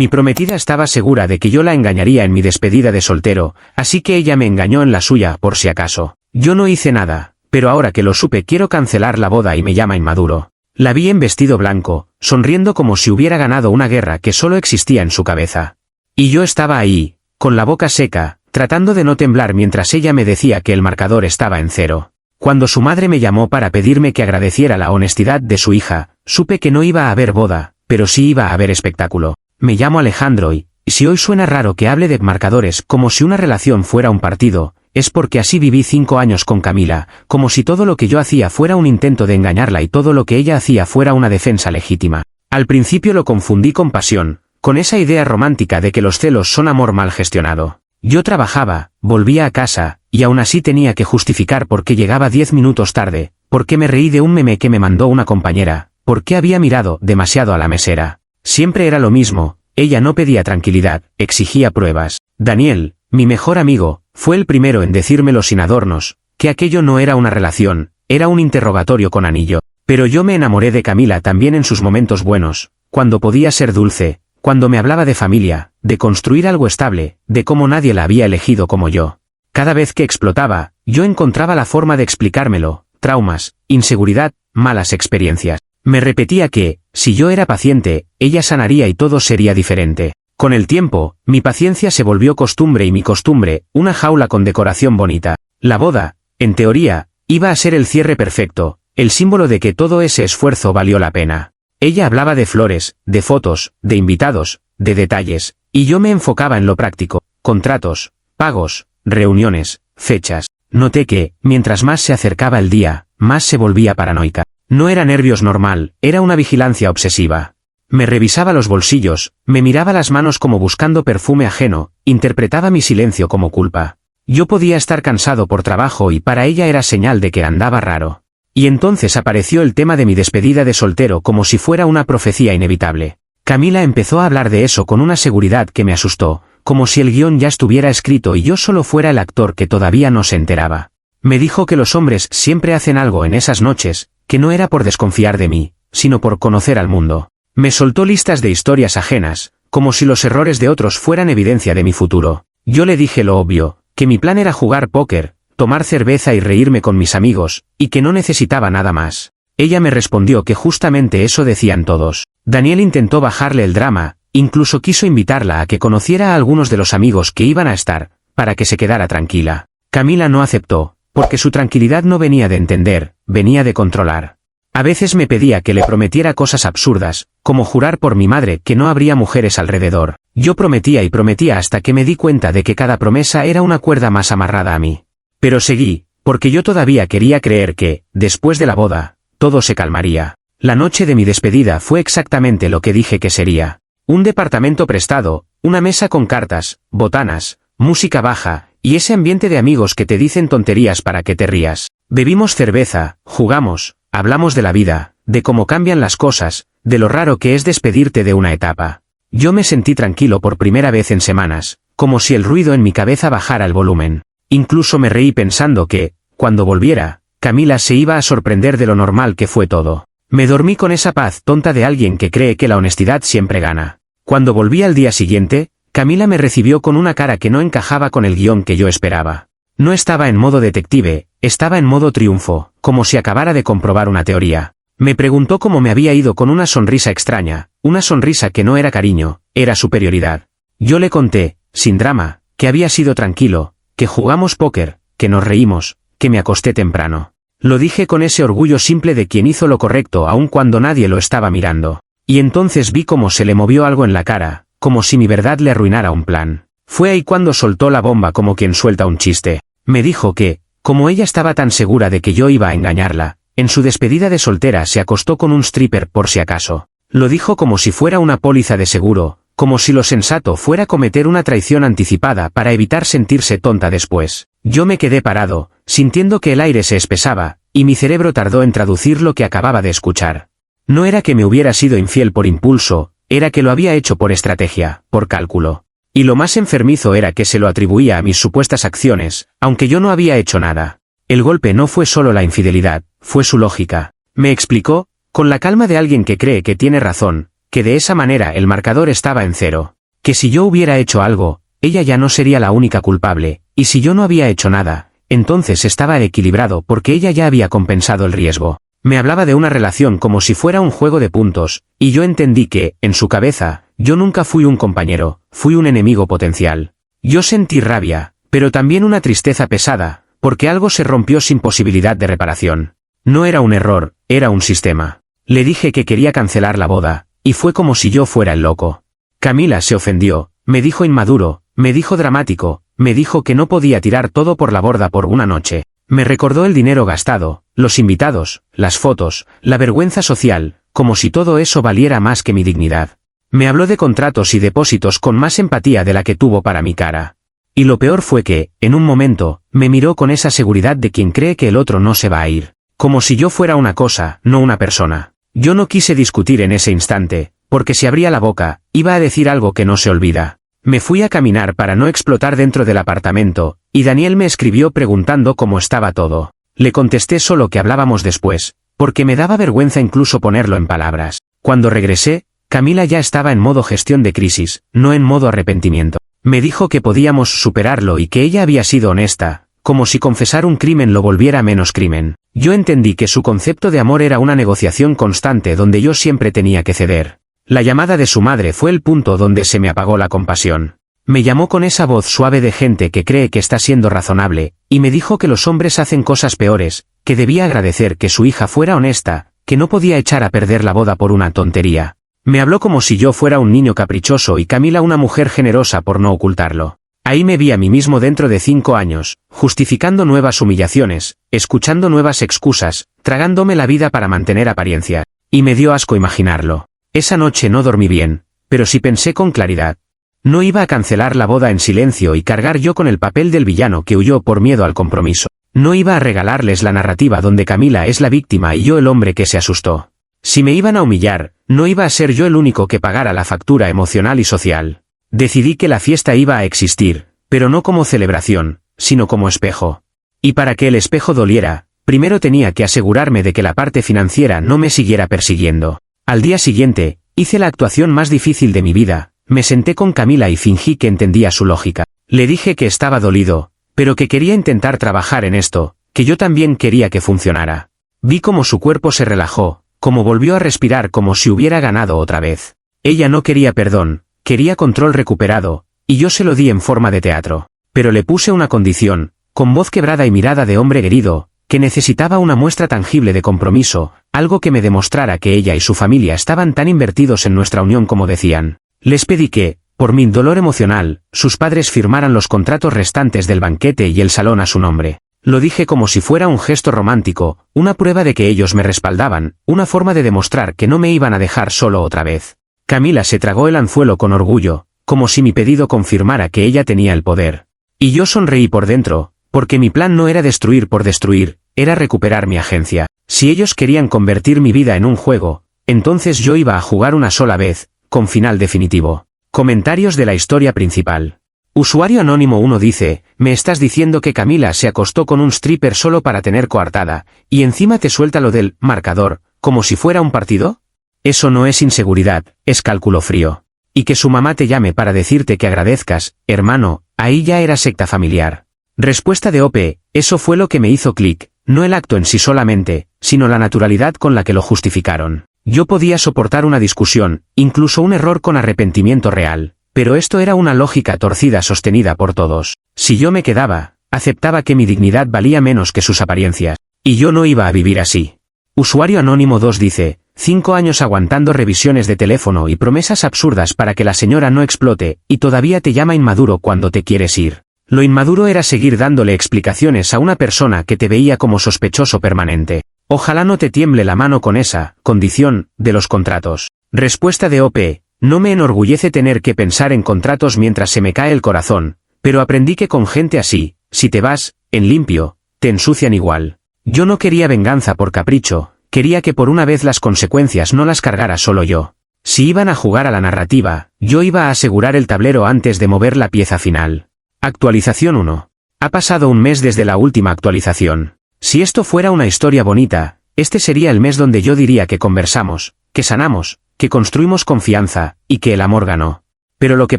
Mi prometida estaba segura de que yo la engañaría en mi despedida de soltero, así que ella me engañó en la suya por si acaso. Yo no hice nada, pero ahora que lo supe quiero cancelar la boda y me llama inmaduro. La vi en vestido blanco, sonriendo como si hubiera ganado una guerra que solo existía en su cabeza. Y yo estaba ahí, con la boca seca, tratando de no temblar mientras ella me decía que el marcador estaba en 0. Cuando su madre me llamó para pedirme que agradeciera la honestidad de su hija, supe que no iba a haber boda, pero sí iba a haber espectáculo. Me llamo Alejandro y, si hoy suena raro que hable de marcadores como si una relación fuera un partido, es porque así viví 5 años con Camila, como si todo lo que yo hacía fuera un intento de engañarla y todo lo que ella hacía fuera una defensa legítima. Al principio lo confundí con pasión, con esa idea romántica de que los celos son amor mal gestionado. Yo trabajaba, volvía a casa, y aún así tenía que justificar por qué llegaba 10 minutos tarde, por qué me reí de un meme que me mandó una compañera, por qué había mirado demasiado a la mesera. Siempre era lo mismo, ella no pedía tranquilidad, exigía pruebas. Daniel, mi mejor amigo, fue el primero en decírmelo sin adornos, que aquello no era una relación, era un interrogatorio con anillo. Pero yo me enamoré de Camila también en sus momentos buenos, cuando podía ser dulce, cuando me hablaba de familia, de construir algo estable, de cómo nadie la había elegido como yo. Cada vez que explotaba, yo encontraba la forma de explicármelo, traumas, inseguridad, malas experiencias. Me repetía que, si yo era paciente, ella sanaría y todo sería diferente. Con el tiempo, mi paciencia se volvió costumbre y mi costumbre, una jaula con decoración bonita. La boda, en teoría, iba a ser el cierre perfecto, el símbolo de que todo ese esfuerzo valió la pena. Ella hablaba de flores, de fotos, de invitados, de detalles, y yo me enfocaba en lo práctico, contratos, pagos, reuniones, fechas. Noté que, mientras más se acercaba el día, más se volvía paranoica. No era nervios normal, era una vigilancia obsesiva. Me revisaba los bolsillos, me miraba las manos como buscando perfume ajeno, interpretaba mi silencio como culpa. Yo podía estar cansado por trabajo y para ella era señal de que andaba raro. Y entonces apareció el tema de mi despedida de soltero como si fuera una profecía inevitable. Camila empezó a hablar de eso con una seguridad que me asustó, como si el guión ya estuviera escrito y yo solo fuera el actor que todavía no se enteraba. Me dijo que los hombres siempre hacen algo en esas noches, que no era por desconfiar de mí, sino por conocer al mundo. Me soltó listas de historias ajenas, como si los errores de otros fueran evidencia de mi futuro. Yo le dije lo obvio, que mi plan era jugar póker, tomar cerveza y reírme con mis amigos, y que no necesitaba nada más. Ella me respondió que justamente eso decían todos. Daniel intentó bajarle el drama, incluso quiso invitarla a que conociera a algunos de los amigos que iban a estar, para que se quedara tranquila. Camila no aceptó, porque su tranquilidad no venía de entender, venía de controlar. A veces me pedía que le prometiera cosas absurdas, como jurar por mi madre que no habría mujeres alrededor. Yo prometía y prometía hasta que me di cuenta de que cada promesa era una cuerda más amarrada a mí. Pero seguí, porque yo todavía quería creer que, después de la boda, todo se calmaría. La noche de mi despedida fue exactamente lo que dije que sería. Un departamento prestado, una mesa con cartas, botanas, música baja, y ese ambiente de amigos que te dicen tonterías para que te rías. Bebimos cerveza, jugamos, hablamos de la vida, de cómo cambian las cosas, de lo raro que es despedirte de una etapa. Yo me sentí tranquilo por primera vez en semanas, como si el ruido en mi cabeza bajara el volumen. Incluso me reí pensando que, cuando volviera, Camila se iba a sorprender de lo normal que fue todo. Me dormí con esa paz tonta de alguien que cree que la honestidad siempre gana. Cuando volví al día siguiente, Camila me recibió con una cara que no encajaba con el guión que yo esperaba. No estaba en modo detective, estaba en modo triunfo, como si acabara de comprobar una teoría. Me preguntó cómo me había ido con una sonrisa extraña, una sonrisa que no era cariño, era superioridad. Yo le conté, sin drama, que había sido tranquilo, que jugamos póker, que nos reímos, que me acosté temprano. Lo dije con ese orgullo simple de quien hizo lo correcto aun cuando nadie lo estaba mirando. Y entonces vi cómo se le movió algo en la cara, como si mi verdad le arruinara un plan. Fue ahí cuando soltó la bomba como quien suelta un chiste. Me dijo que, como ella estaba tan segura de que yo iba a engañarla, en su despedida de soltera se acostó con un stripper por si acaso. Lo dijo como si fuera una póliza de seguro, como si lo sensato fuera cometer una traición anticipada para evitar sentirse tonta después. Yo me quedé parado, sintiendo que el aire se espesaba, y mi cerebro tardó en traducir lo que acababa de escuchar. No era que me hubiera sido infiel por impulso, era que lo había hecho por estrategia, por cálculo. Y lo más enfermizo era que se lo atribuía a mis supuestas acciones, aunque yo no había hecho nada. El golpe no fue solo la infidelidad, fue su lógica. Me explicó, con la calma de alguien que cree que tiene razón, que de esa manera el marcador estaba en 0. Que si yo hubiera hecho algo, ella ya no sería la única culpable, y si yo no había hecho nada, entonces estaba equilibrado porque ella ya había compensado el riesgo. Me hablaba de una relación como si fuera un juego de puntos, y yo entendí que, en su cabeza, yo nunca fui un compañero, fui un enemigo potencial. Yo sentí rabia, pero también una tristeza pesada, porque algo se rompió sin posibilidad de reparación. No era un error, era un sistema. Le dije que quería cancelar la boda, y fue como si yo fuera el loco. Camila se ofendió, me dijo inmaduro, me dijo dramático, me dijo que no podía tirar todo por la borda por una noche. Me recordó el dinero gastado, los invitados, las fotos, la vergüenza social, como si todo eso valiera más que mi dignidad. Me habló de contratos y depósitos con más empatía de la que tuvo para mi cara. Y lo peor fue que, en un momento, me miró con esa seguridad de quien cree que el otro no se va a ir. Como si yo fuera una cosa, no una persona. Yo no quise discutir en ese instante, porque si abría la boca, iba a decir algo que no se olvida. Me fui a caminar para no explotar dentro del apartamento, y Daniel me escribió preguntando cómo estaba todo. Le contesté solo que hablábamos después, porque me daba vergüenza incluso ponerlo en palabras. Cuando regresé, Camila ya estaba en modo gestión de crisis, no en modo arrepentimiento. Me dijo que podíamos superarlo y que ella había sido honesta, como si confesar un crimen lo volviera menos crimen. Yo entendí que su concepto de amor era una negociación constante donde yo siempre tenía que ceder. La llamada de su madre fue el punto donde se me apagó la compasión. Me llamó con esa voz suave de gente que cree que está siendo razonable, y me dijo que los hombres hacen cosas peores, que debía agradecer que su hija fuera honesta, que no podía echar a perder la boda por una tontería. Me habló como si yo fuera un niño caprichoso y Camila una mujer generosa por no ocultarlo. Ahí me vi a mí mismo dentro de 5 años, justificando nuevas humillaciones, escuchando nuevas excusas, tragándome la vida para mantener apariencia. Y me dio asco imaginarlo. Esa noche no dormí bien, pero sí pensé con claridad. No iba a cancelar la boda en silencio y cargar yo con el papel del villano que huyó por miedo al compromiso. No iba a regalarles la narrativa donde Camila es la víctima y yo el hombre que se asustó. Si me iban a humillar, no iba a ser yo el único que pagara la factura emocional y social. Decidí que la fiesta iba a existir, pero no como celebración, sino como espejo. Y para que el espejo doliera, primero tenía que asegurarme de que la parte financiera no me siguiera persiguiendo. Al día siguiente, hice la actuación más difícil de mi vida, me senté con Camila y fingí que entendía su lógica. Le dije que estaba dolido, pero que quería intentar trabajar en esto, que yo también quería que funcionara. Vi cómo su cuerpo se relajó, cómo volvió a respirar como si hubiera ganado otra vez. Ella no quería perdón, quería control recuperado, y yo se lo di en forma de teatro. Pero le puse una condición, con voz quebrada y mirada de hombre herido, que necesitaba una muestra tangible de compromiso, algo que me demostrara que ella y su familia estaban tan invertidos en nuestra unión como decían. Les pedí que, por mi dolor emocional, sus padres firmaran los contratos restantes del banquete y el salón a su nombre. Lo dije como si fuera un gesto romántico, una prueba de que ellos me respaldaban, una forma de demostrar que no me iban a dejar solo otra vez. Camila se tragó el anzuelo con orgullo, como si mi pedido confirmara que ella tenía el poder. Y yo sonreí por dentro, porque mi plan no era destruir por destruir, era recuperar mi agencia. Si ellos querían convertir mi vida en un juego, entonces yo iba a jugar una sola vez, con final definitivo. Comentarios de la historia principal. Usuario Anónimo 1 dice, me estás diciendo que Camila se acostó con un stripper solo para tener coartada, y encima te suelta lo del marcador, como si fuera un partido? Eso no es inseguridad, es cálculo frío. Y que su mamá te llame para decirte que agradezcas, hermano, ahí ya era secta familiar. Respuesta de OP, eso fue lo que me hizo clic, no el acto en sí solamente, sino la naturalidad con la que lo justificaron. Yo podía soportar una discusión, incluso un error con arrepentimiento real, pero esto era una lógica torcida sostenida por todos. Si yo me quedaba, aceptaba que mi dignidad valía menos que sus apariencias, y yo no iba a vivir así. Usuario Anónimo 2 dice, 5 años aguantando revisiones de teléfono y promesas absurdas para que la señora no explote, y todavía te llama inmaduro cuando te quieres ir. Lo inmaduro era seguir dándole explicaciones a una persona que te veía como sospechoso permanente. Ojalá no te tiemble la mano con esa condición de los contratos. Respuesta de OP, no me enorgullece tener que pensar en contratos mientras se me cae el corazón, pero aprendí que con gente así, si te vas, en limpio, te ensucian igual. Yo no quería venganza por capricho, quería que por una vez las consecuencias no las cargara solo yo. Si iban a jugar a la narrativa, yo iba a asegurar el tablero antes de mover la pieza final. Actualización 1. Ha pasado un mes desde la última actualización. Si esto fuera una historia bonita, este sería el mes donde yo diría que conversamos, que sanamos, que construimos confianza, y que el amor ganó. Pero lo que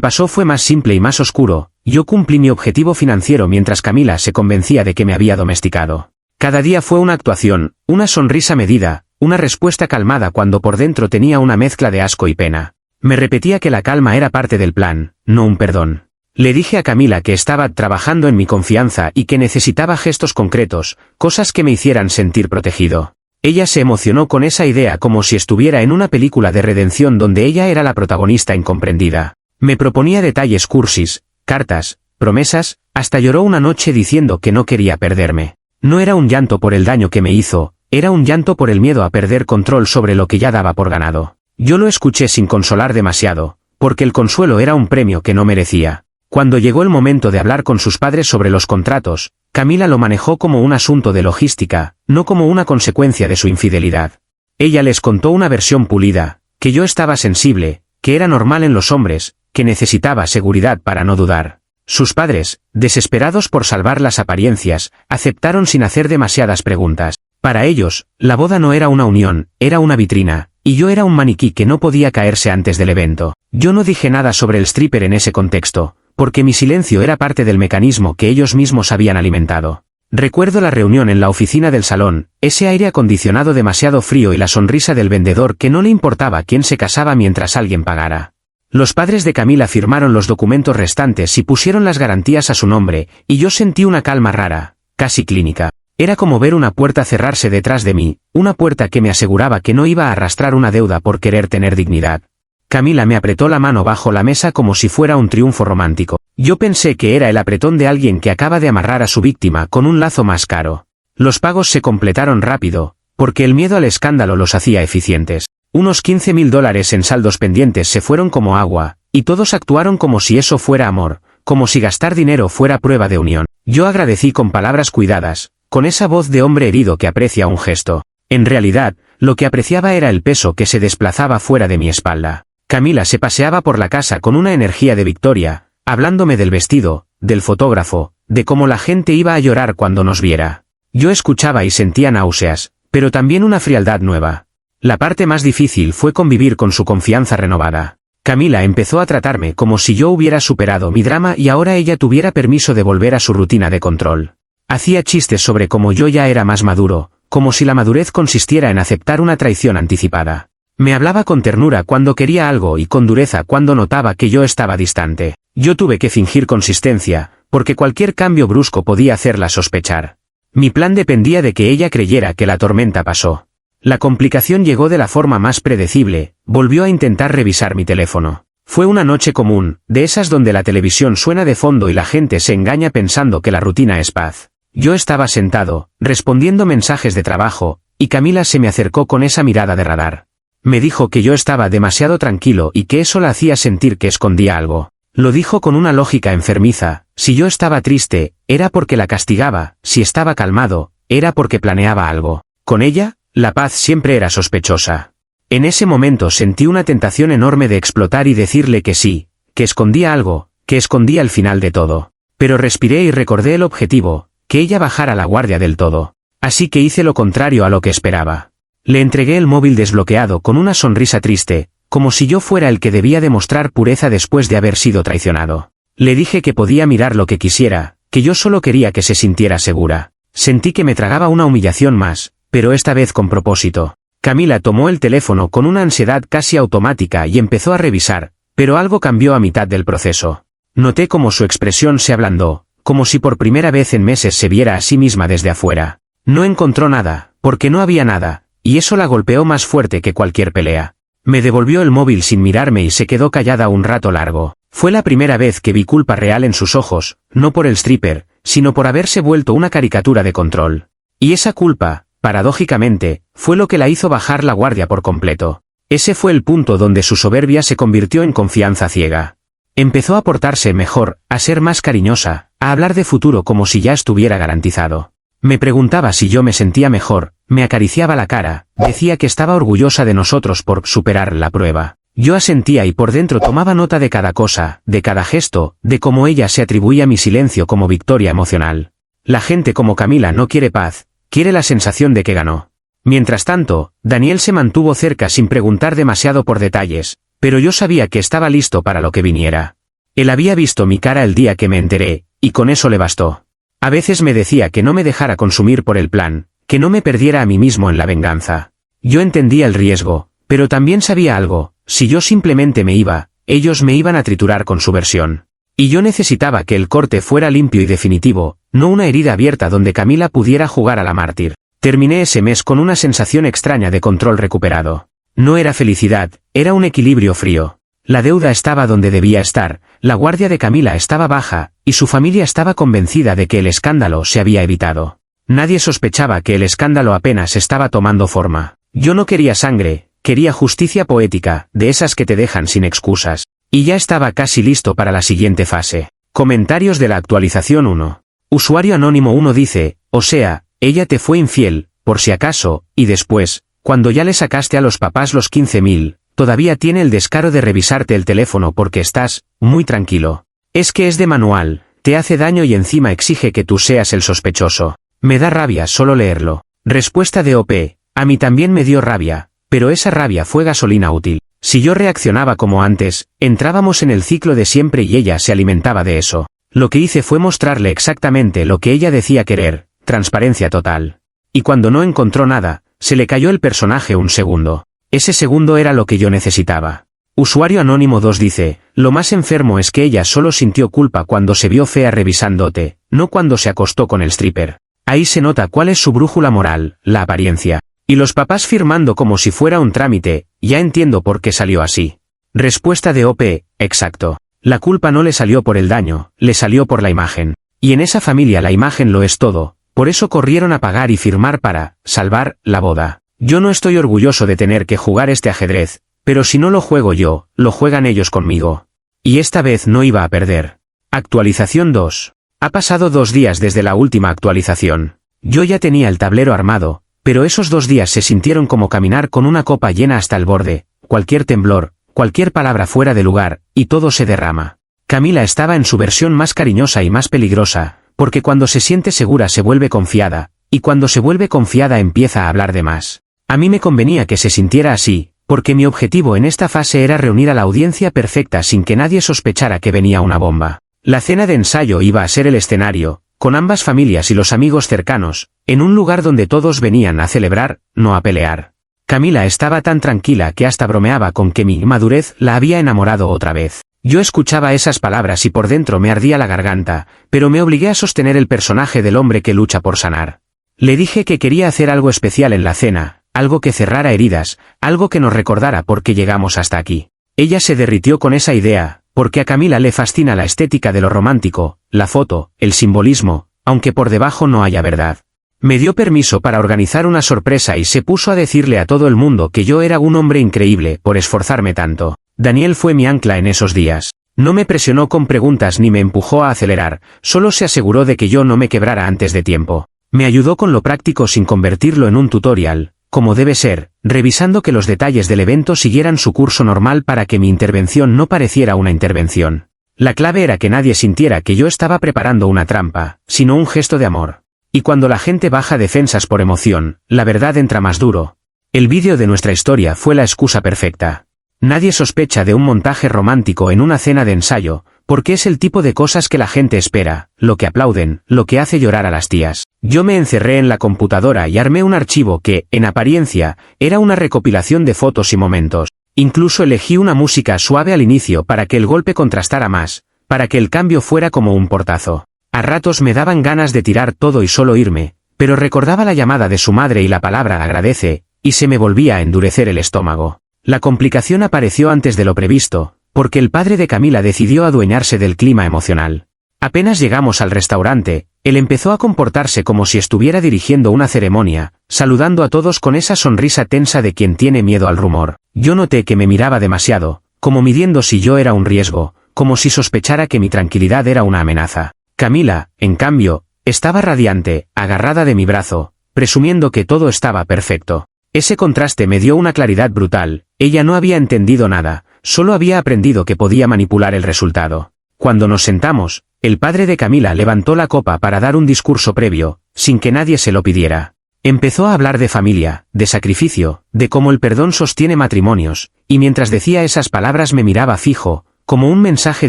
pasó fue más simple y más oscuro. Yo cumplí mi objetivo financiero mientras Camila se convencía de que me había domesticado. Cada día fue una actuación, una sonrisa medida, una respuesta calmada cuando por dentro tenía una mezcla de asco y pena. Me repetía que la calma era parte del plan, no un perdón. Le dije a Camila que estaba trabajando en mi confianza y que necesitaba gestos concretos, cosas que me hicieran sentir protegido. Ella se emocionó con esa idea como si estuviera en una película de redención donde ella era la protagonista incomprendida. Me proponía detalles cursis, cartas, promesas, hasta lloró una noche diciendo que no quería perderme. No era un llanto por el daño que me hizo, era un llanto por el miedo a perder control sobre lo que ya daba por ganado. Yo lo escuché sin consolar demasiado, porque el consuelo era un premio que no merecía. Cuando llegó el momento de hablar con sus padres sobre los contratos, Camila lo manejó como un asunto de logística, no como una consecuencia de su infidelidad. Ella les contó una versión pulida, que yo estaba sensible, que era normal en los hombres, que necesitaba seguridad para no dudar. Sus padres, desesperados por salvar las apariencias, aceptaron sin hacer demasiadas preguntas. Para ellos, la boda no era una unión, era una vitrina, y yo era un maniquí que no podía caerse antes del evento. Yo no dije nada sobre el stripper en ese contexto, porque mi silencio era parte del mecanismo que ellos mismos habían alimentado. Recuerdo la reunión en la oficina del salón, ese aire acondicionado demasiado frío y la sonrisa del vendedor que no le importaba quién se casaba mientras alguien pagara. Los padres de Camila firmaron los documentos restantes y pusieron las garantías a su nombre, y yo sentí una calma rara, casi clínica. Era como ver una puerta cerrarse detrás de mí, una puerta que me aseguraba que no iba a arrastrar una deuda por querer tener dignidad. Camila me apretó la mano bajo la mesa como si fuera un triunfo romántico. Yo pensé que era el apretón de alguien que acaba de amarrar a su víctima con un lazo más caro. Los pagos se completaron rápido, porque el miedo al escándalo los hacía eficientes. Unos $15.000 en saldos pendientes se fueron como agua, y todos actuaron como si eso fuera amor, como si gastar dinero fuera prueba de unión. Yo agradecí con palabras cuidadas, con esa voz de hombre herido que aprecia un gesto. En realidad, lo que apreciaba era el peso que se desplazaba fuera de mi espalda. Camila se paseaba por la casa con una energía de victoria, hablándome del vestido, del fotógrafo, de cómo la gente iba a llorar cuando nos viera. Yo escuchaba y sentía náuseas, pero también una frialdad nueva. La parte más difícil fue convivir con su confianza renovada. Camila empezó a tratarme como si yo hubiera superado mi drama y ahora ella tuviera permiso de volver a su rutina de control. Hacía chistes sobre cómo yo ya era más maduro, como si la madurez consistiera en aceptar una traición anticipada. Me hablaba con ternura cuando quería algo y con dureza cuando notaba que yo estaba distante. Yo tuve que fingir consistencia, porque cualquier cambio brusco podía hacerla sospechar. Mi plan dependía de que ella creyera que la tormenta pasó. La complicación llegó de la forma más predecible, volvió a intentar revisar mi teléfono. Fue una noche común, de esas donde la televisión suena de fondo y la gente se engaña pensando que la rutina es paz. Yo estaba sentado, respondiendo mensajes de trabajo, y Camila se me acercó con esa mirada de radar. Me dijo que yo estaba demasiado tranquilo y que eso la hacía sentir que escondía algo. Lo dijo con una lógica enfermiza, si yo estaba triste, era porque la castigaba, si estaba calmado, era porque planeaba algo. Con ella, la paz siempre era sospechosa. En ese momento sentí una tentación enorme de explotar y decirle que sí, que escondía algo, que escondía el final de todo. Pero respiré y recordé el objetivo, que ella bajara la guardia del todo. Así que hice lo contrario a lo que esperaba. Le entregué el móvil desbloqueado con una sonrisa triste, como si yo fuera el que debía demostrar pureza después de haber sido traicionado. Le dije que podía mirar lo que quisiera, que yo solo quería que se sintiera segura. Sentí que me tragaba una humillación más, pero esta vez con propósito. Camila tomó el teléfono con una ansiedad casi automática y empezó a revisar, pero algo cambió a mitad del proceso. Noté como su expresión se ablandó, como si por primera vez en meses se viera a sí misma desde afuera. No encontró nada, porque no había nada, y eso la golpeó más fuerte que cualquier pelea. Me devolvió el móvil sin mirarme y se quedó callada un rato largo. Fue la primera vez que vi culpa real en sus ojos, no por el stripper, sino por haberse vuelto una caricatura de control. Y esa culpa, paradójicamente, fue lo que la hizo bajar la guardia por completo. Ese fue el punto donde su soberbia se convirtió en confianza ciega. Empezó a portarse mejor, a ser más cariñosa, a hablar de futuro como si ya estuviera garantizado. Me preguntaba si yo me sentía mejor, me acariciaba la cara, decía que estaba orgullosa de nosotros por superar la prueba. Yo asentía y por dentro tomaba nota de cada cosa, de cada gesto, de cómo ella se atribuía mi silencio como victoria emocional. La gente como Camila no quiere paz, quiere la sensación de que ganó. Mientras tanto, Daniel se mantuvo cerca sin preguntar demasiado por detalles, pero yo sabía que estaba listo para lo que viniera. Él había visto mi cara el día que me enteré, y con eso le bastó. A veces me decía que no me dejara consumir por el plan, que no me perdiera a mí mismo en la venganza. Yo entendía el riesgo, pero también sabía algo: si yo simplemente me iba, ellos me iban a triturar con su versión. Y yo necesitaba que el corte fuera limpio y definitivo, no una herida abierta donde Camila pudiera jugar a la mártir. Terminé ese mes con una sensación extraña de control recuperado. No era felicidad, era un equilibrio frío. La deuda estaba donde debía estar, la guardia de Camila estaba baja, y su familia estaba convencida de que el escándalo se había evitado. Nadie sospechaba que el escándalo apenas estaba tomando forma. Yo no quería sangre, quería justicia poética, de esas que te dejan sin excusas. Y ya estaba casi listo para la siguiente fase. Comentarios de la actualización 1. Usuario anónimo 1 dice: o sea, ella te fue infiel, por si acaso, y después, cuando ya le sacaste a los papás los 15.000, todavía tiene el descaro de revisarte el teléfono porque estás muy tranquilo. Es que es de manual, te hace daño y encima exige que tú seas el sospechoso. Me da rabia solo leerlo. Respuesta de OP: a mí también me dio rabia, pero esa rabia fue gasolina útil. Si yo reaccionaba como antes, entrábamos en el ciclo de siempre y ella se alimentaba de eso. Lo que hice fue mostrarle exactamente lo que ella decía querer: transparencia total. Y cuando no encontró nada, se le cayó el personaje un segundo. Ese segundo era lo que yo necesitaba. Usuario anónimo 2 dice: lo más enfermo es que ella solo sintió culpa cuando se vio fea revisándote, no cuando se acostó con el stripper. Ahí se nota cuál es su brújula moral, la apariencia. Y los papás firmando como si fuera un trámite: ya entiendo por qué salió así. Respuesta de OP: exacto. La culpa no le salió por el daño, le salió por la imagen. Y en esa familia la imagen lo es todo, por eso corrieron a pagar y firmar para salvar la boda. Yo no estoy orgulloso de tener que jugar este ajedrez, pero si no lo juego yo, lo juegan ellos conmigo. Y esta vez no iba a perder. Actualización 2. Ha pasado 2 días desde la última actualización. Yo ya tenía el tablero armado, pero esos 2 días se sintieron como caminar con una copa llena hasta el borde. Cualquier temblor, cualquier palabra fuera de lugar, y todo se derrama. Camila estaba en su versión más cariñosa y más peligrosa, porque cuando se siente segura se vuelve confiada, y cuando se vuelve confiada empieza a hablar de más. A mí me convenía que se sintiera así, porque mi objetivo en esta fase era reunir a la audiencia perfecta sin que nadie sospechara que venía una bomba. La cena de ensayo iba a ser el escenario, con ambas familias y los amigos cercanos, en un lugar donde todos venían a celebrar, no a pelear. Camila estaba tan tranquila que hasta bromeaba con que mi inmadurez la había enamorado otra vez. Yo escuchaba esas palabras y por dentro me ardía la garganta, pero me obligué a sostener el personaje del hombre que lucha por sanar. Le dije que quería hacer algo especial en la cena, algo que cerrara heridas, algo que nos recordara por qué llegamos hasta aquí. Ella se derritió con esa idea, porque a Camila le fascina la estética de lo romántico, la foto, el simbolismo, aunque por debajo no haya verdad. Me dio permiso para organizar una sorpresa y se puso a decirle a todo el mundo que yo era un hombre increíble por esforzarme tanto. Daniel fue mi ancla en esos días. No me presionó con preguntas ni me empujó a acelerar, solo se aseguró de que yo no me quebrara antes de tiempo. Me ayudó con lo práctico sin convertirlo en un tutorial, como debe ser, revisando que los detalles del evento siguieran su curso normal para que mi intervención no pareciera una intervención. La clave era que nadie sintiera que yo estaba preparando una trampa, sino un gesto de amor. Y cuando la gente baja defensas por emoción, la verdad entra más duro. El vídeo de nuestra historia fue la excusa perfecta. Nadie sospecha de un montaje romántico en una cena de ensayo, porque es el tipo de cosas que la gente espera, lo que aplauden, lo que hace llorar a las tías. Yo me encerré en la computadora y armé un archivo que, en apariencia, era una recopilación de fotos y momentos. Incluso elegí una música suave al inicio para que el golpe contrastara más, para que el cambio fuera como un portazo. A ratos me daban ganas de tirar todo y solo irme, pero recordaba la llamada de su madre y la palabra agradece, y se me volvía a endurecer el estómago. La complicación apareció antes de lo previsto, porque el padre de Camila decidió adueñarse del clima emocional. Apenas llegamos al restaurante, él empezó a comportarse como si estuviera dirigiendo una ceremonia, saludando a todos con esa sonrisa tensa de quien tiene miedo al rumor. Yo noté que me miraba demasiado, como midiendo si yo era un riesgo, como si sospechara que mi tranquilidad era una amenaza. Camila, en cambio, estaba radiante, agarrada de mi brazo, presumiendo que todo estaba perfecto. Ese contraste me dio una claridad brutal. Ella no había entendido nada, solo había aprendido que podía manipular el resultado. Cuando nos sentamos, el padre de Camila levantó la copa para dar un discurso previo, sin que nadie se lo pidiera. Empezó a hablar de familia, de sacrificio, de cómo el perdón sostiene matrimonios, y mientras decía esas palabras me miraba fijo, como un mensaje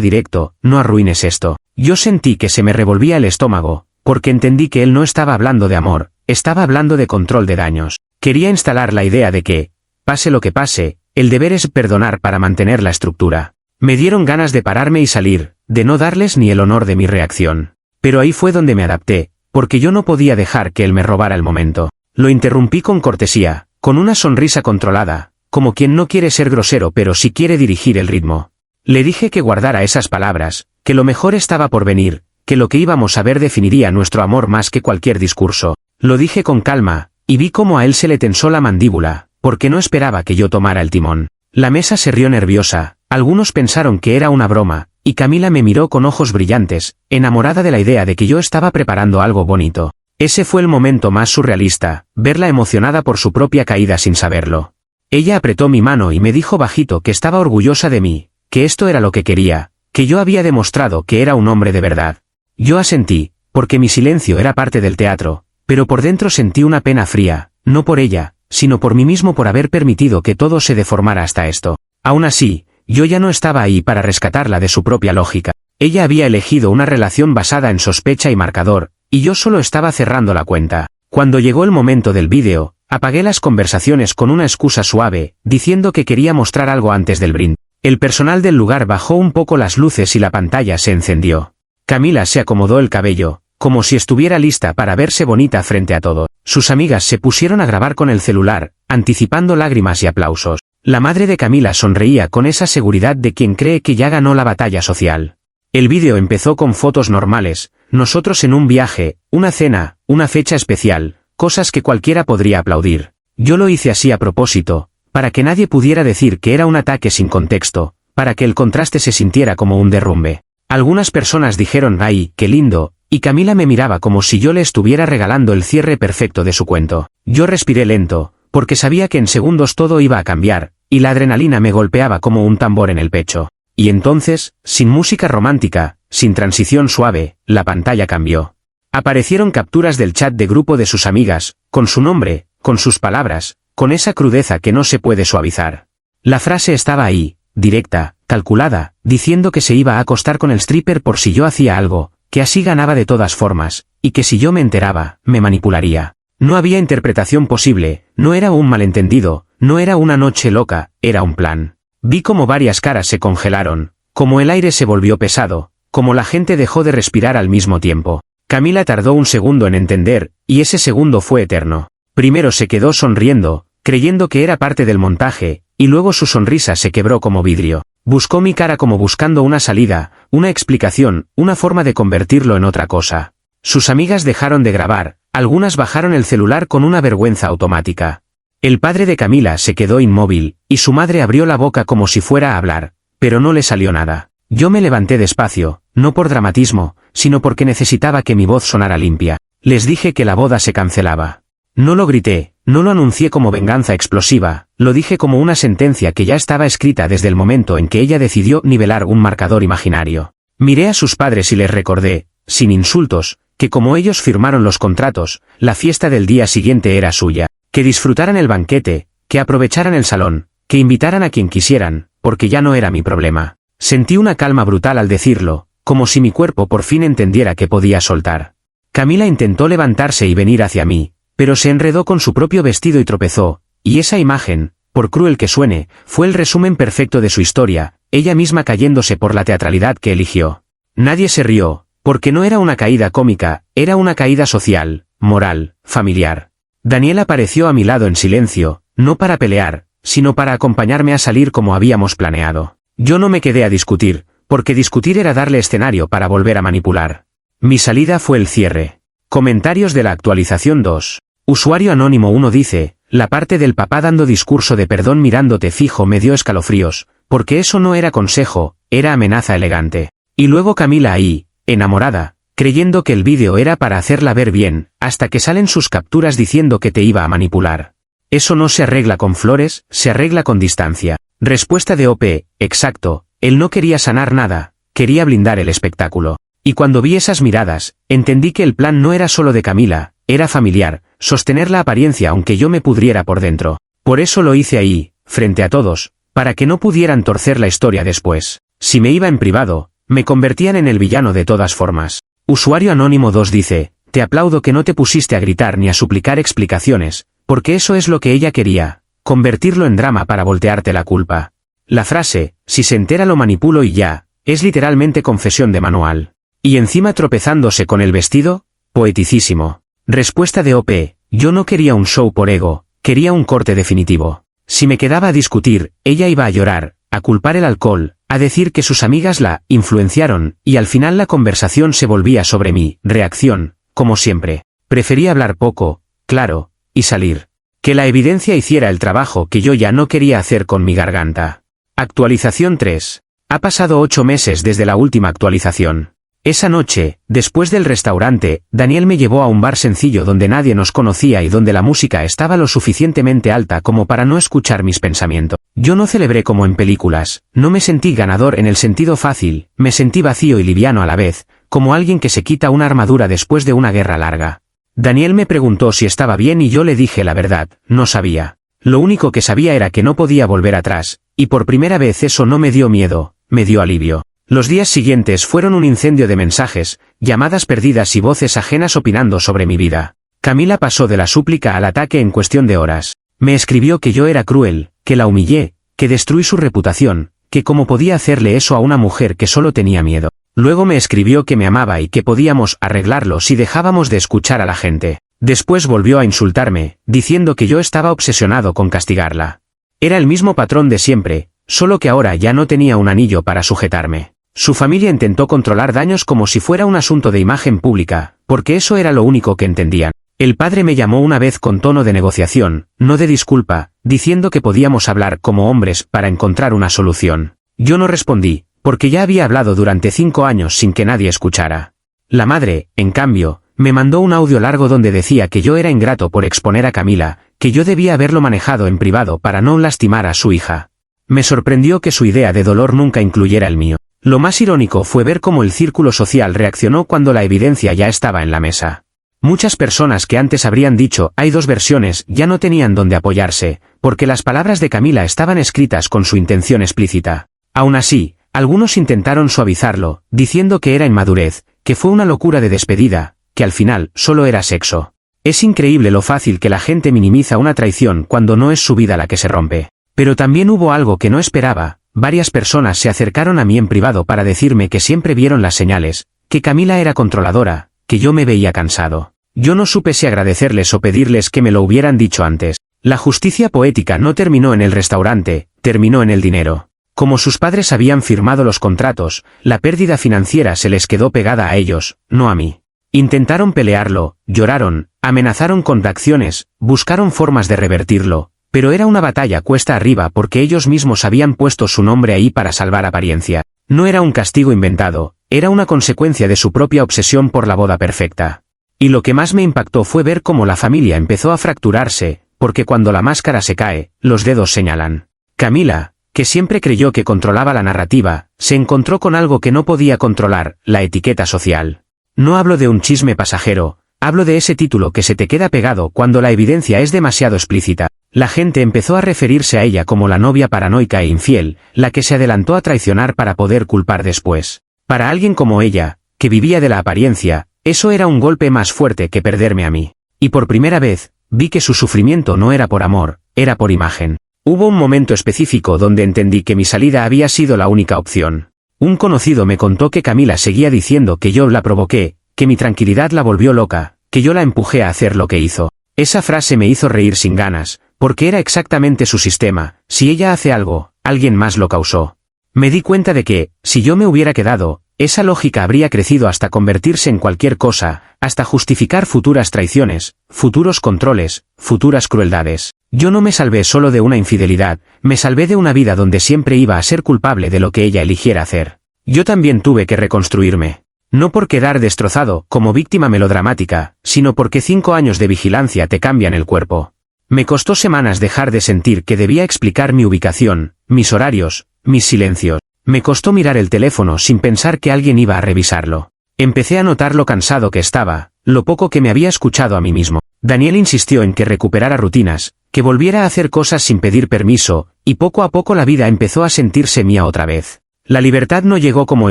directo: no arruines esto. Yo sentí que se me revolvía el estómago, porque entendí que él no estaba hablando de amor, estaba hablando de control de daños. Quería instalar la idea de que, pase lo que pase, el deber es perdonar para mantener la estructura. Me dieron ganas de pararme y salir, de no darles ni el honor de mi reacción. Pero ahí fue donde me adapté, porque yo no podía dejar que él me robara el momento. Lo interrumpí con cortesía, con una sonrisa controlada, como quien no quiere ser grosero pero sí quiere dirigir el ritmo. Le dije que guardara esas palabras, que lo mejor estaba por venir, que lo que íbamos a ver definiría nuestro amor más que cualquier discurso. Lo dije con calma, y vi cómo a él se le tensó la mandíbula, porque no esperaba que yo tomara el timón. La mesa se rió nerviosa, algunos pensaron que era una broma, y Camila me miró con ojos brillantes, enamorada de la idea de que yo estaba preparando algo bonito. Ese fue el momento más surrealista, verla emocionada por su propia caída sin saberlo. Ella apretó mi mano y me dijo bajito que estaba orgullosa de mí, que esto era lo que quería, que yo había demostrado que era un hombre de verdad. Yo asentí, porque mi silencio era parte del teatro, pero por dentro sentí una pena fría, no por ella, sino por mí mismo por haber permitido que todo se deformara hasta esto. Aún así, yo ya no estaba ahí para rescatarla de su propia lógica. Ella había elegido una relación basada en sospecha y marcador, y yo solo estaba cerrando la cuenta. Cuando llegó el momento del vídeo, apagué las conversaciones con una excusa suave, diciendo que quería mostrar algo antes del brindis. El personal del lugar bajó un poco las luces y la pantalla se encendió. Camila se acomodó el cabello, como si estuviera lista para verse bonita frente a todos. Sus amigas se pusieron a grabar con el celular, anticipando lágrimas y aplausos. La madre de Camila sonreía con esa seguridad de quien cree que ya ganó la batalla social. El vídeo empezó con fotos normales, nosotros en un viaje, una cena, una fecha especial, cosas que cualquiera podría aplaudir. Yo lo hice así a propósito, para que nadie pudiera decir que era un ataque sin contexto, para que el contraste se sintiera como un derrumbe. Algunas personas dijeron ¡ay, qué lindo!, y Camila me miraba como si yo le estuviera regalando el cierre perfecto de su cuento. Yo respiré lento, porque sabía que en segundos todo iba a cambiar, y la adrenalina me golpeaba como un tambor en el pecho. Y entonces, sin música romántica, sin transición suave, la pantalla cambió. Aparecieron capturas del chat de grupo de sus amigas, con su nombre, con sus palabras, con esa crudeza que no se puede suavizar. La frase estaba ahí, directa, calculada, diciendo que se iba a acostar con el stripper por si yo hacía algo, que así ganaba de todas formas, y que si yo me enteraba, me manipularía. No había interpretación posible, no era un malentendido, no era una noche loca, era un plan. Vi como varias caras se congelaron, como el aire se volvió pesado, como la gente dejó de respirar al mismo tiempo. Camila tardó un segundo en entender, y ese segundo fue eterno. Primero se quedó sonriendo, creyendo que era parte del montaje, y luego su sonrisa se quebró como vidrio. Buscó mi cara como buscando una salida, una explicación, una forma de convertirlo en otra cosa. Sus amigas dejaron de grabar, algunas bajaron el celular con una vergüenza automática. El padre de Camila se quedó inmóvil, y su madre abrió la boca como si fuera a hablar, pero no le salió nada. Yo me levanté despacio, no por dramatismo, sino porque necesitaba que mi voz sonara limpia. Les dije que la boda se cancelaba. No lo grité, no lo anuncié como venganza explosiva, lo dije como una sentencia que ya estaba escrita desde el momento en que ella decidió nivelar un marcador imaginario. Miré a sus padres y les recordé, sin insultos, que como ellos firmaron los contratos, la fiesta del día siguiente era suya, que disfrutaran el banquete, que aprovecharan el salón, que invitaran a quien quisieran, porque ya no era mi problema. Sentí una calma brutal al decirlo, como si mi cuerpo por fin entendiera que podía soltar. Camila intentó levantarse y venir hacia mí, pero se enredó con su propio vestido y tropezó, y esa imagen, por cruel que suene, fue el resumen perfecto de su historia, ella misma cayéndose por la teatralidad que eligió. Nadie se rió, porque no era una caída cómica, era una caída social, moral, familiar. Daniel apareció a mi lado en silencio, no para pelear, sino para acompañarme a salir como habíamos planeado. Yo no me quedé a discutir, porque discutir era darle escenario para volver a manipular. Mi salida fue el cierre. Comentarios de la actualización 2. Usuario anónimo 1 dice, la parte del papá dando discurso de perdón mirándote fijo me dio escalofríos, porque eso no era consejo, era amenaza elegante. Y luego Camila ahí, enamorada, creyendo que el vídeo era para hacerla ver bien, hasta que salen sus capturas diciendo que te iba a manipular. Eso no se arregla con flores, se arregla con distancia. Respuesta de OP, exacto, él no quería sanar nada, quería blindar el espectáculo. Y cuando vi esas miradas, entendí que el plan no era solo de Camila, era familiar, sostener la apariencia aunque yo me pudriera por dentro. Por eso lo hice ahí, frente a todos, para que no pudieran torcer la historia después. Si me iba en privado, me convertían en el villano de todas formas. Usuario Anónimo 2 dice, te aplaudo que no te pusiste a gritar ni a suplicar explicaciones, porque eso es lo que ella quería, convertirlo en drama para voltearte la culpa. La frase, si se entera lo manipulo y ya, es literalmente confesión de manual. Y encima tropezándose con el vestido, poeticísimo. Respuesta de OP, yo no quería un show por ego, quería un corte definitivo. Si me quedaba a discutir, ella iba a llorar, a culpar el alcohol, a decir que sus amigas la influenciaron, y al final la conversación se volvía sobre mí. Reacción, como siempre. Preferí hablar poco, claro, y salir. Que la evidencia hiciera el trabajo que yo ya no quería hacer con mi garganta. Actualización 3. Ha pasado 8 meses desde la última actualización. Esa noche, después del restaurante, Daniel me llevó a un bar sencillo donde nadie nos conocía y donde la música estaba lo suficientemente alta como para no escuchar mis pensamientos. Yo no celebré como en películas, no me sentí ganador en el sentido fácil, me sentí vacío y liviano a la vez, como alguien que se quita una armadura después de una guerra larga. Daniel me preguntó si estaba bien y yo le dije la verdad, no sabía. Lo único que sabía era que no podía volver atrás, y por primera vez eso no me dio miedo, me dio alivio. Los días siguientes fueron un incendio de mensajes, llamadas perdidas y voces ajenas opinando sobre mi vida. Camila pasó de la súplica al ataque en cuestión de horas. Me escribió que yo era cruel, que la humillé, que destruí su reputación, que cómo podía hacerle eso a una mujer que solo tenía miedo. Luego me escribió que me amaba y que podíamos arreglarlo si dejábamos de escuchar a la gente. Después volvió a insultarme, diciendo que yo estaba obsesionado con castigarla. Era el mismo patrón de siempre, solo que ahora ya no tenía un anillo para sujetarme. Su familia intentó controlar daños como si fuera un asunto de imagen pública, porque eso era lo único que entendían. El padre me llamó una vez con tono de negociación, no de disculpa, diciendo que podíamos hablar como hombres para encontrar una solución. Yo no respondí, porque ya había hablado durante 5 años sin que nadie escuchara. La madre, en cambio, me mandó un audio largo donde decía que yo era ingrato por exponer a Camila, que yo debía haberlo manejado en privado para no lastimar a su hija. Me sorprendió que su idea de dolor nunca incluyera el mío. Lo más irónico fue ver cómo el círculo social reaccionó cuando la evidencia ya estaba en la mesa. Muchas personas que antes habrían dicho hay 2 versiones ya no tenían dónde apoyarse, porque las palabras de Camila estaban escritas con su intención explícita. Aún así, algunos intentaron suavizarlo, diciendo que era inmadurez, que fue una locura de despedida, que al final solo era sexo. Es increíble lo fácil que la gente minimiza una traición cuando no es su vida la que se rompe. Pero también hubo algo que no esperaba. Varias personas se acercaron a mí en privado para decirme que siempre vieron las señales, que Camila era controladora, que yo me veía cansado. Yo no supe si agradecerles o pedirles que me lo hubieran dicho antes. La justicia poética no terminó en el restaurante, terminó en el dinero. Como sus padres habían firmado los contratos, la pérdida financiera se les quedó pegada a ellos, no a mí. Intentaron pelearlo, lloraron, amenazaron con acciones, buscaron formas de revertirlo. Pero era una batalla cuesta arriba porque ellos mismos habían puesto su nombre ahí para salvar apariencia. No era un castigo inventado, era una consecuencia de su propia obsesión por la boda perfecta. Y lo que más me impactó fue ver cómo la familia empezó a fracturarse, porque cuando la máscara se cae, los dedos señalan. Camila, que siempre creyó que controlaba la narrativa, se encontró con algo que no podía controlar, la etiqueta social. No hablo de un chisme pasajero, hablo de ese título que se te queda pegado cuando la evidencia es demasiado explícita. La gente empezó a referirse a ella como la novia paranoica e infiel, la que se adelantó a traicionar para poder culpar después. Para alguien como ella, que vivía de la apariencia, eso era un golpe más fuerte que perderme a mí. Y por primera vez, vi que su sufrimiento no era por amor, era por imagen. Hubo un momento específico donde entendí que mi salida había sido la única opción. Un conocido me contó que Camila seguía diciendo que yo la provoqué, que mi tranquilidad la volvió loca, que yo la empujé a hacer lo que hizo. Esa frase me hizo reír sin ganas, porque era exactamente su sistema, si ella hace algo, alguien más lo causó. Me di cuenta de que, si yo me hubiera quedado, esa lógica habría crecido hasta convertirse en cualquier cosa, hasta justificar futuras traiciones, futuros controles, futuras crueldades. Yo no me salvé solo de una infidelidad, me salvé de una vida donde siempre iba a ser culpable de lo que ella eligiera hacer. Yo también tuve que reconstruirme. No por quedar destrozado, como víctima melodramática, sino porque 5 años de vigilancia te cambian el cuerpo. Me costó semanas dejar de sentir que debía explicar mi ubicación, mis horarios, mis silencios. Me costó mirar el teléfono sin pensar que alguien iba a revisarlo. Empecé a notar lo cansado que estaba, lo poco que me había escuchado a mí mismo. Daniel insistió en que recuperara rutinas, que volviera a hacer cosas sin pedir permiso, y poco a poco la vida empezó a sentirse mía otra vez. La libertad no llegó como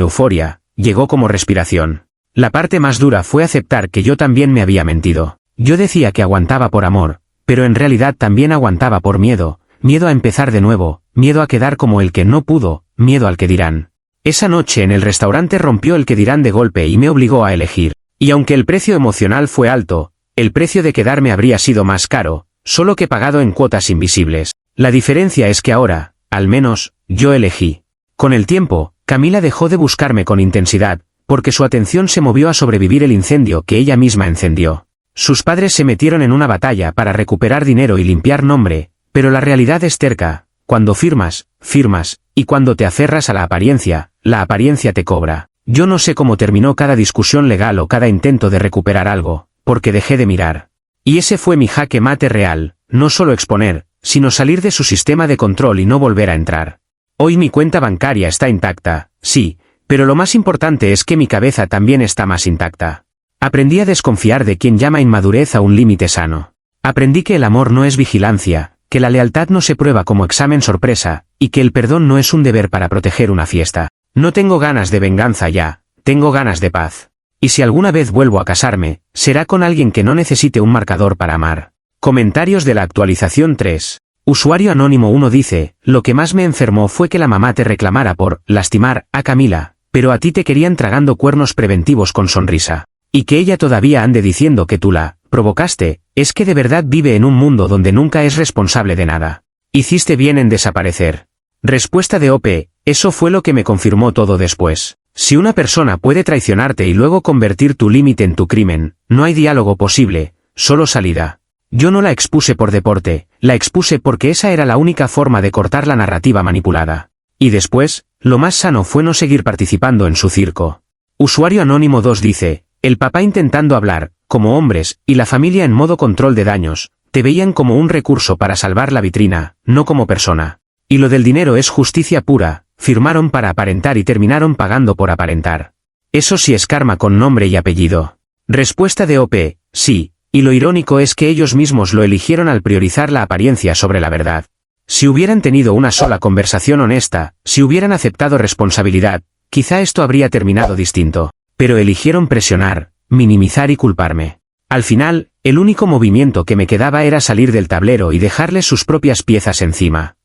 euforia, llegó como respiración. La parte más dura fue aceptar que yo también me había mentido. Yo decía que aguantaba por amor, pero en realidad también aguantaba por miedo, miedo a empezar de nuevo, miedo a quedar como el que no pudo, miedo al que dirán. Esa noche en el restaurante rompió el que dirán de golpe y me obligó a elegir. Y aunque el precio emocional fue alto, el precio de quedarme habría sido más caro, solo que pagado en cuotas invisibles. La diferencia es que ahora, al menos, yo elegí. Con el tiempo, Camila dejó de buscarme con intensidad, porque su atención se movió a sobrevivir el incendio que ella misma encendió. Sus padres se metieron en una batalla para recuperar dinero y limpiar nombre, pero la realidad es terca: cuando firmas, firmas, y cuando te aferras a la apariencia te cobra. Yo no sé cómo terminó cada discusión legal o cada intento de recuperar algo, porque dejé de mirar. Y ese fue mi jaque mate real, no solo exponer, sino salir de su sistema de control y no volver a entrar. Hoy mi cuenta bancaria está intacta, sí, pero lo más importante es que mi cabeza también está más intacta. Aprendí a desconfiar de quien llama inmadurez a un límite sano. Aprendí que el amor no es vigilancia, que la lealtad no se prueba como examen sorpresa, y que el perdón no es un deber para proteger una fiesta. No tengo ganas de venganza ya, tengo ganas de paz. Y si alguna vez vuelvo a casarme, será con alguien que no necesite un marcador para amar. Comentarios de la actualización 3. Usuario anónimo 1 dice: lo que más me enfermó fue que la mamá te reclamara por lastimar a Camila, pero a ti te querían tragando cuernos preventivos con sonrisa. Y que ella todavía ande diciendo que tú la provocaste, es que de verdad vive en un mundo donde nunca es responsable de nada. Hiciste bien en desaparecer. Respuesta de OP: eso fue lo que me confirmó todo después. Si una persona puede traicionarte y luego convertir tu límite en tu crimen, no hay diálogo posible, solo salida. Yo no la expuse por deporte, la expuse porque esa era la única forma de cortar la narrativa manipulada. Y después, lo más sano fue no seguir participando en su circo. Usuario anónimo 2 dice: el papá intentando hablar, como hombres, y la familia en modo control de daños, te veían como un recurso para salvar la vitrina, no como persona. Y lo del dinero es justicia pura, firmaron para aparentar y terminaron pagando por aparentar. Eso sí es karma con nombre y apellido. Respuesta de OP: sí, y lo irónico es que ellos mismos lo eligieron al priorizar la apariencia sobre la verdad. Si hubieran tenido una sola conversación honesta, si hubieran aceptado responsabilidad, quizá esto habría terminado distinto. Pero eligieron presionar, minimizar y culparme. Al final, el único movimiento que me quedaba era salir del tablero y dejarles sus propias piezas encima.